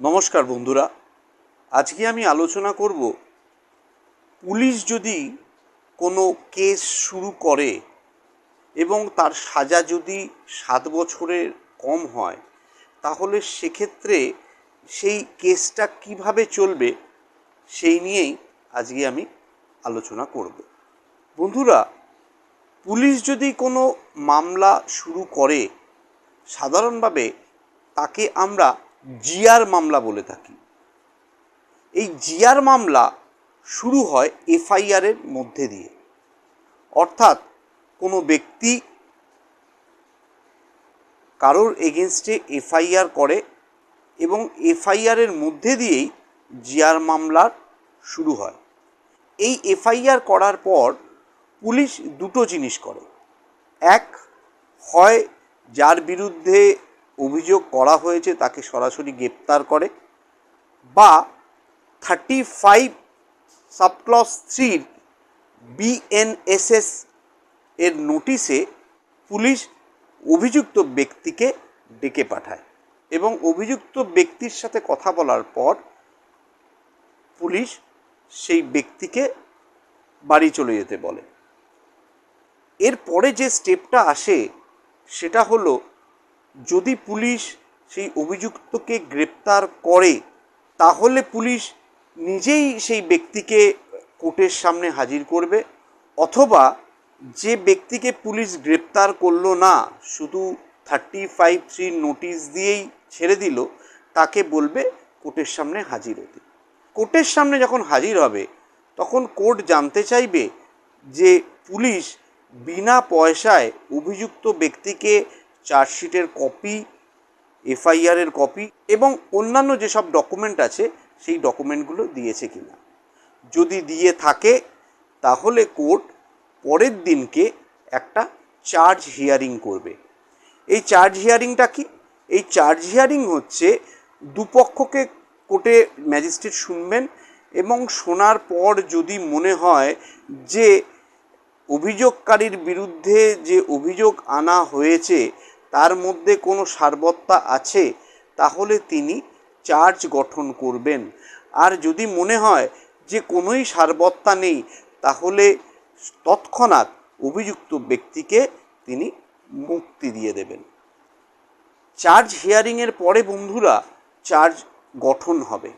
নমস্কার বন্ধুরা, আজকে আমি আলোচনা করব পুলিশ যদি কোনো কেস শুরু করে এবং তার সাজা যদি 7 বছরের কম হয়, তাহলে সেক্ষেত্রে সেই কেসটা কিভাবে চলবে সেই নিয়েই আজকে আমি আলোচনা করব। বন্ধুরা, পুলিশ যদি কোনো মামলা শুরু করে, সাধারণভাবে তাকে আমরা জিআর মামলা বলে থাকি। এই জিআর মামলা শুরু হয় এফআইআরের মধ্যে দিয়ে, অর্থাৎ কোনো ব্যক্তি কারোর এগেনস্টে এফআইআর করে এবং এফআইআরের মধ্যে দিয়েই জিআর মামলার শুরু হয়। এই এফআইআর করার পর পুলিশ দুটো জিনিস করে। এক, হয় যার বিরুদ্ধে অভিযোগ করা হয়েছে তাকে সরাসরি গ্রেপ্তার করে, বা 35 সাবক্লজ 3 বিএনএসএস এর নোটিশে পুলিশ অভিযুক্ত ব্যক্তিকে ডেকে পাঠায় এবং অভিযুক্ত ব্যক্তির সাথে কথা বলার পর পুলিশ সেই ব্যক্তিকে বাড়ি চলে যেতে বলে। এরপরে যে স্টেপটা আসে সেটা হলো, যদি পুলিশ সেই অভিযুক্তকে গ্রেপ্তার করে তাহলে পুলিশ নিজেই সেই ব্যক্তিকে কোর্টের সামনে হাজির করবে, অথবা যে ব্যক্তিকে পুলিশ গ্রেপ্তার করলো না, শুধু 35(3) নোটিশ দিয়েই ছেড়ে দিল, তাকে বলবে কোর্টের সামনে হাজির হতে। কোর্টের সামনে যখন হাজির হবে তখন কোর্ট জানতে চাইবে যে পুলিশ বিনা পয়সায় অভিযুক্ত ব্যক্তিকে চার্জশিটের কপি, এফআইআরের কপি এবং অন্যান্য যেসব ডকুমেন্ট আছে সেই ডকুমেন্টগুলো দিয়েছে কিনা। যদি দিয়ে থাকে তাহলে কোর্ট পরের দিনকে একটা চার্জ হিয়ারিং করবে। এই চার্জ হিয়ারিংটা কি? এই চার্জ হিয়ারিং হচ্ছে দুপক্ষকে কোর্টে ম্যাজিস্ট্রেট শুনবেন এবং শোনার পর যদি মনে হয় যে অভিযোগকারীর বিরুদ্ধে যে অভিযোগ আনা হয়েছে তার মধ্যে কোনো সারবত্তা আছে, তাহলে তিনি চার্জ গঠন করবেন। আর যদি মনে হয় যে কোনোই সারবত্তা নেই, তাহলে তৎক্ষণাৎ অভিযুক্ত ব্যক্তিকে তিনি মুক্তি দিয়ে দেবেন। চার্জ হিয়ারিংয়ের পরে বন্ধুরা চার্জ গঠন হবে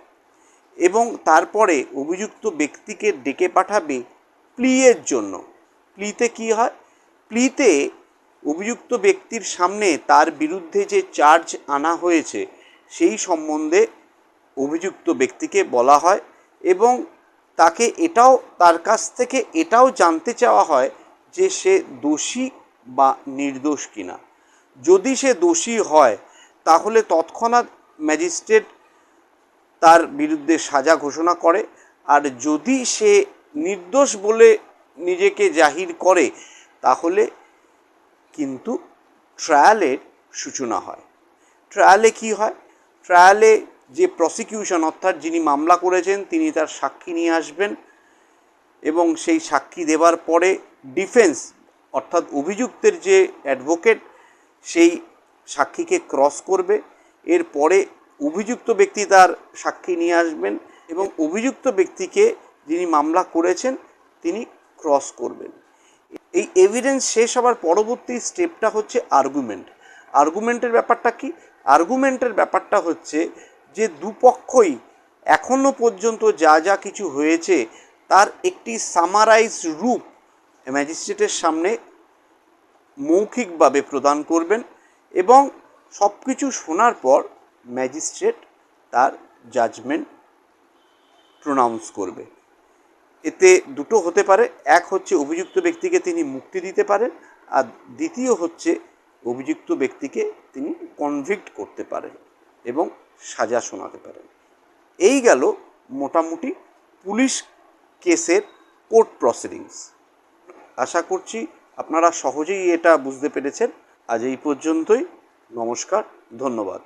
এবং তারপরে অভিযুক্ত ব্যক্তিকে ডেকে পাঠাবে প্লিয়ের জন্য। প্লিতে কি হয়? প্লিতে অভিযুক্ত ব্যক্তির সামনে তার বিরুদ্ধে যে চার্জ আনা হয়েছে সেই সম্বন্ধে অভিযুক্ত ব্যক্তিকে বলা হয় এবং তাকে তার কাছ থেকে এটাও জানতে চাওয়া হয় যে সে দোষী বা নির্দোষ কিনা। যদি সে দোষী হয় তাহলে তৎক্ষণাৎ ম্যাজিস্ট্রেট তার বিরুদ্ধে সাজা ঘোষণা করে, আর যদি সে নির্দোষ বলে নিজেকে জাহির করে তাহলে কিন্তু ট্রায়ালের সূচনা হয়। ট্রায়ালে কি হয়? ট্রায়ালে যে প্রসিকিউশন, অর্থাৎ যিনি মামলা করেছেন, তিনি তার সাক্ষী নিয়ে আসবেন এবং সেই সাক্ষী দেওয়ার পরে ডিফেন্স, অর্থাৎ অভিযুক্তের যে অ্যাডভোকেট, সেই সাক্ষীকে ক্রস করবে। এরপরে অভিযুক্ত ব্যক্তি তার সাক্ষী নিয়ে আসবেন এবং অভিযুক্ত ব্যক্তিকে যিনি মামলা করেছেন তিনি ক্রস করবেন। এই এভিডেন্স শেষ হবার পরবর্তী স্টেপটা হচ্ছে আর্গুমেন্ট। আর্গুমেন্টের ব্যাপারটা কি? আর্গুমেন্টের ব্যাপারটা হচ্ছে যে দুপক্ষই এখনো পর্যন্ত যা যা কিছু হয়েছে তার একটি সামারাইজ রূপ ম্যাজিস্ট্রেটের সামনে মৌখিকভাবে প্রদান করবেন এবং সব কিছু শোনার পর ম্যাজিস্ট্রেট তার জাজমেন্ট প্রোনাউন্স করবে। এতে দুটো হতে পারে, এক হচ্ছে অভিযুক্ত ব্যক্তিকে তিনি মুক্তি দিতে পারেন, আর দ্বিতীয় হচ্ছে অভিযুক্ত ব্যক্তিকে তিনি কনভিক্ট করতে পারেন এবং সাজা শোনাতে পারেন। এই গেল মোটামুটি পুলিশ কেসের কোর্ট প্রসিডিংস। আশা করছি আপনারা সহজেই এটা বুঝতে পেরেছেন। আজ এই পর্যন্তই। নমস্কার, ধন্যবাদ।